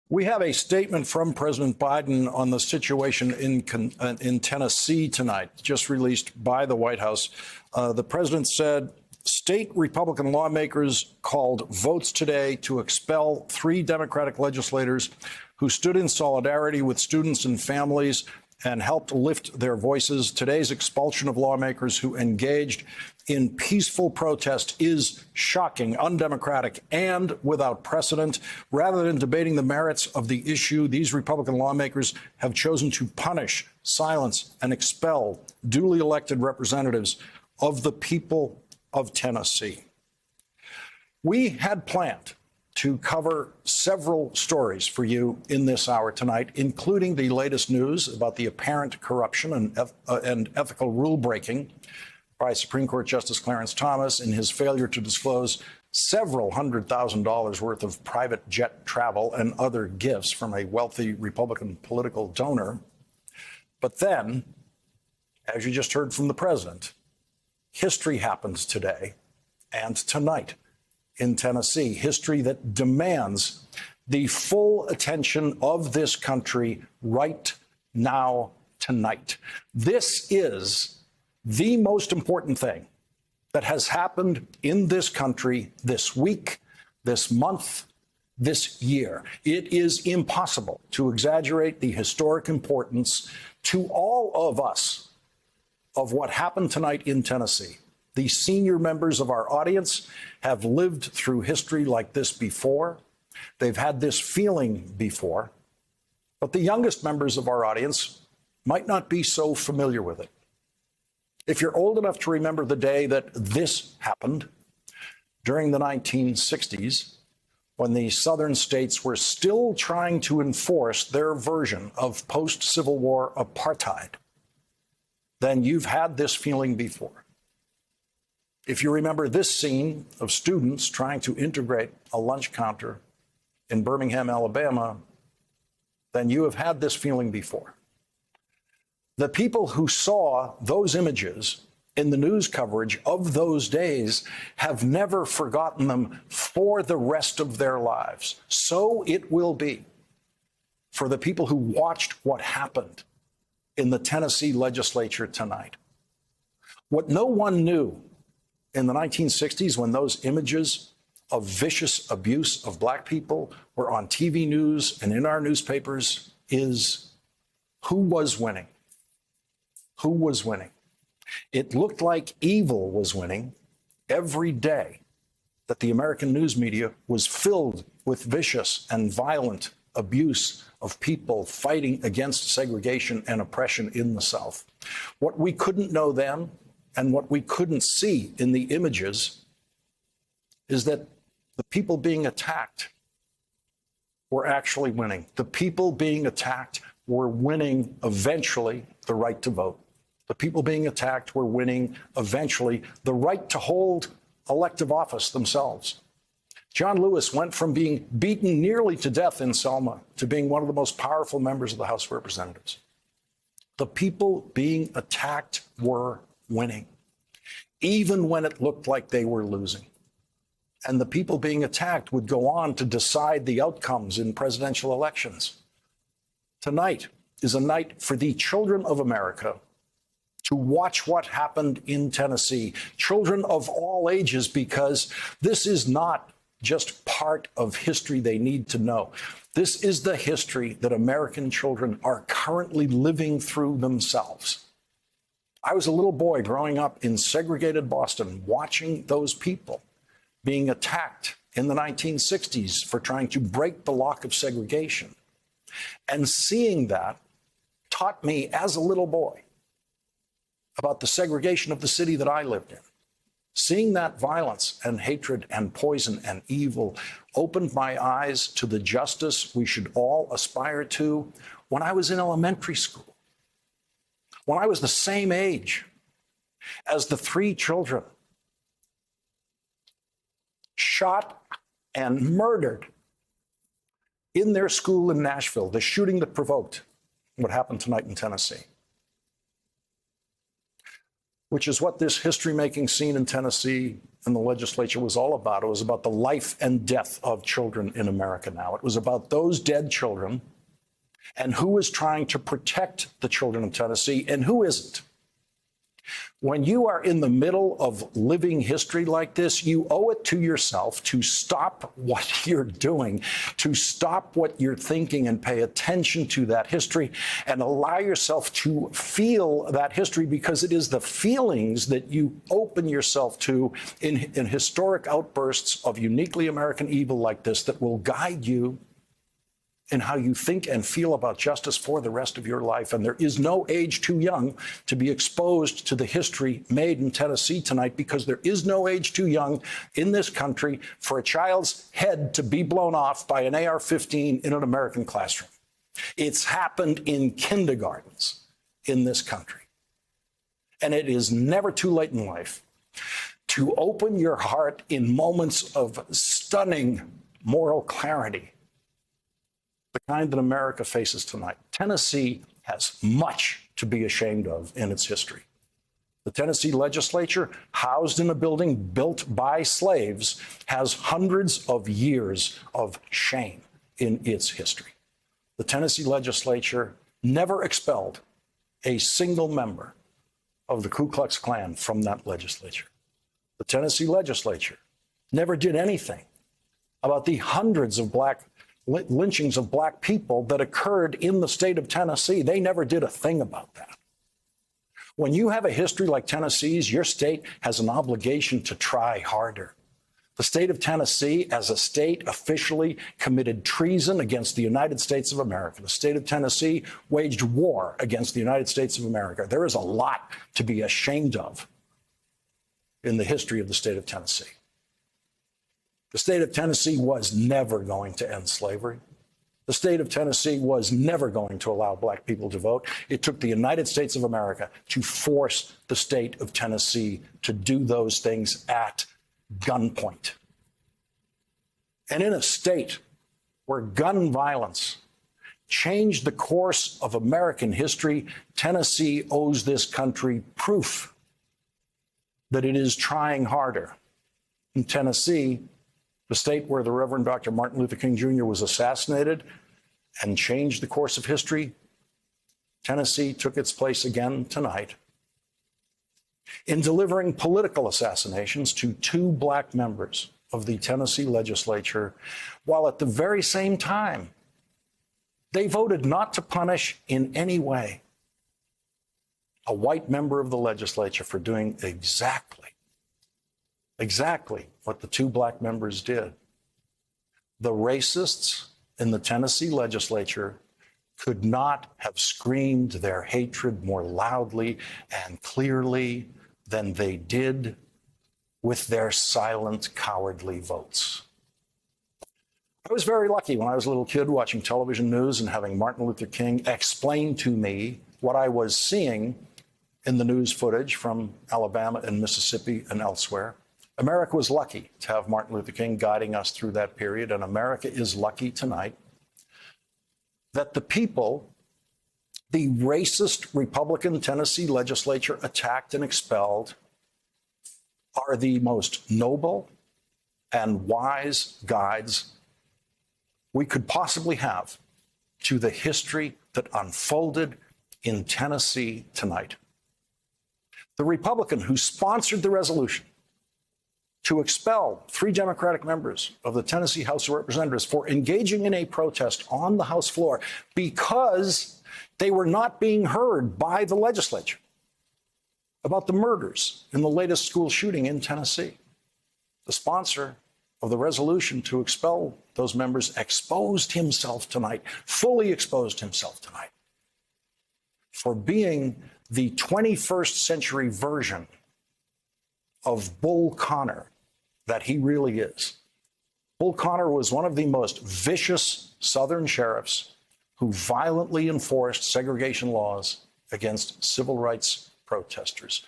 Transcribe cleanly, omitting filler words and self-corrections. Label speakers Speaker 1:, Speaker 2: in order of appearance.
Speaker 1: We have a statement from President Biden on the situation in Tennessee tonight, just released by the White House. The president said state Republican lawmakers called votes today to expel 3 Democratic legislators who stood in solidarity with students and families and helped lift their voices. Today's expulsion of lawmakers who engaged in peaceful protest is shocking, undemocratic, and without precedent. Rather than debating the merits of the issue, these Republican lawmakers have chosen to punish, silence, and expel duly elected representatives of the people of Tennessee. We had planned to cover several stories for you in this hour tonight, including the latest news about the apparent corruption and ethical rule breaking by Supreme Court Justice Clarence Thomas in his failure to disclose several $100,000 worth of private jet travel and other gifts from a wealthy Republican political donor. But then, as you just heard from the president, history happens today and tonight in Tennessee, history that demands the full attention of this country right now, tonight. This is the most important thing that has happened in this country this week, this month, this year. It is impossible to exaggerate the historic importance to all of us of what happened tonight in Tennessee. The senior members of our audience have lived through history like this before. They've had this feeling before. But the youngest members of our audience might not be so familiar with it. If you're old enough to remember the day that this happened, during the 1960s, when the southern states were still trying to enforce their version of post-Civil War apartheid, then you've had this feeling before. If you remember this scene of students trying to integrate a lunch counter in Birmingham, Alabama, then you have had this feeling before. The people who saw those images in the news coverage of those days have never forgotten them for the rest of their lives. So it will be for the people who watched what happened in the Tennessee legislature tonight. What no one knew in the 1960s, when those images of vicious abuse of black people were on TV news and in our newspapers, is who was winning. Who was winning? It looked like evil was winning every day that the American news media was filled with vicious and violent abuse of people fighting against segregation and oppression in the South. What we couldn't know then and what we couldn't see in the images is that the people being attacked were actually winning. The people being attacked were winning eventually the right to vote. The people being attacked were winning eventually the right to hold elective office themselves. John Lewis went from being beaten nearly to death in Selma to being one of the most powerful members of the House of Representatives. The people being attacked were winning, even when it looked like they were losing. And the people being attacked would go on to decide the outcomes in presidential elections. Tonight is a night for the children of America to watch what happened in Tennessee, children of all ages, because this is not just part of history they need to know. This is the history that American children are currently living through themselves. I was a little boy growing up in segregated Boston, watching those people being attacked in the 1960s for trying to break the lock of segregation. And seeing that taught me as a little boy about the segregation of the city that I lived in. Seeing that violence and hatred and poison and evil opened my eyes to the justice we should all aspire to when I was in elementary school, when I was the same age as the 3 children shot and murdered in their school in Nashville, the shooting that provoked what happened tonight in Tennessee. which is what this history-making scene in Tennessee and the legislature was all about. It was about the life and death of children in America now. It was about those dead children and who is trying to protect the children of Tennessee and who isn't. When you are in the middle of living history like this, you owe it to yourself to stop what you're doing, to stop what you're thinking and pay attention to that history and allow yourself to feel that history, because it is the feelings that you open yourself to in historic outbursts of uniquely American evil like this that will guide you in how you think and feel about justice for the rest of your life. And there is no age too young to be exposed to the history made in Tennessee tonight, because there is no age too young in this country for a child's head to be blown off by an AR-15 in an American classroom. It's happened in kindergartens in this country. And it is never too late in life to open your heart in moments of stunning moral clarity, the kind that America faces tonight. Tennessee has much to be ashamed of in its history. The Tennessee legislature, housed in a building built by slaves, has hundreds of years of shame in its history. The Tennessee legislature never expelled a single member of the Ku Klux Klan from that legislature. The Tennessee legislature never did anything about the hundreds of lynchings of black people that occurred in the state of Tennessee. They never did a thing about that. When you have a history like Tennessee's, your state has an obligation to try harder. The state of Tennessee, as a state, officially committed treason against the United States of America. The state of Tennessee waged war against the United States of America. There is a lot to be ashamed of in the history of the state of Tennessee. The state of Tennessee was never going to end slavery. The state of Tennessee was never going to allow black people to vote. It took the United States of America to force the state of Tennessee to do those things at gunpoint. And in a state where gun violence changed the course of American history, Tennessee owes this country proof that it is trying harder. In Tennessee, the state where the Reverend Dr. Martin Luther King Jr. was assassinated and changed the course of history, Tennessee took its place again tonight in delivering political assassinations to 2 black members of the Tennessee legislature, while at the very same time, they voted not to punish in any way a white member of the legislature for doing exactly what the 2 black members did. The racists in the Tennessee legislature could not have screamed their hatred more loudly and clearly than they did with their silent, cowardly votes. I was very lucky when I was a little kid watching television news and having Martin Luther King explain to me what I was seeing in the news footage from Alabama and Mississippi and elsewhere. America was lucky to have Martin Luther King guiding us through that period, and America is lucky tonight that the people the racist Republican Tennessee legislature attacked and expelled are the most noble and wise guides we could possibly have to the history that unfolded in Tennessee tonight. The Republican who sponsored the resolution to expel 3 Democratic members of the Tennessee House of Representatives for engaging in a protest on the House floor because they were not being heard by the legislature about the murders in the latest school shooting in Tennessee. The sponsor of the resolution to expel those members exposed himself tonight, fully exposed himself tonight, for being the 21st century version of Bull Connor that he really is. Bull Connor was one of the most vicious Southern sheriffs who violently enforced segregation laws against civil rights protesters.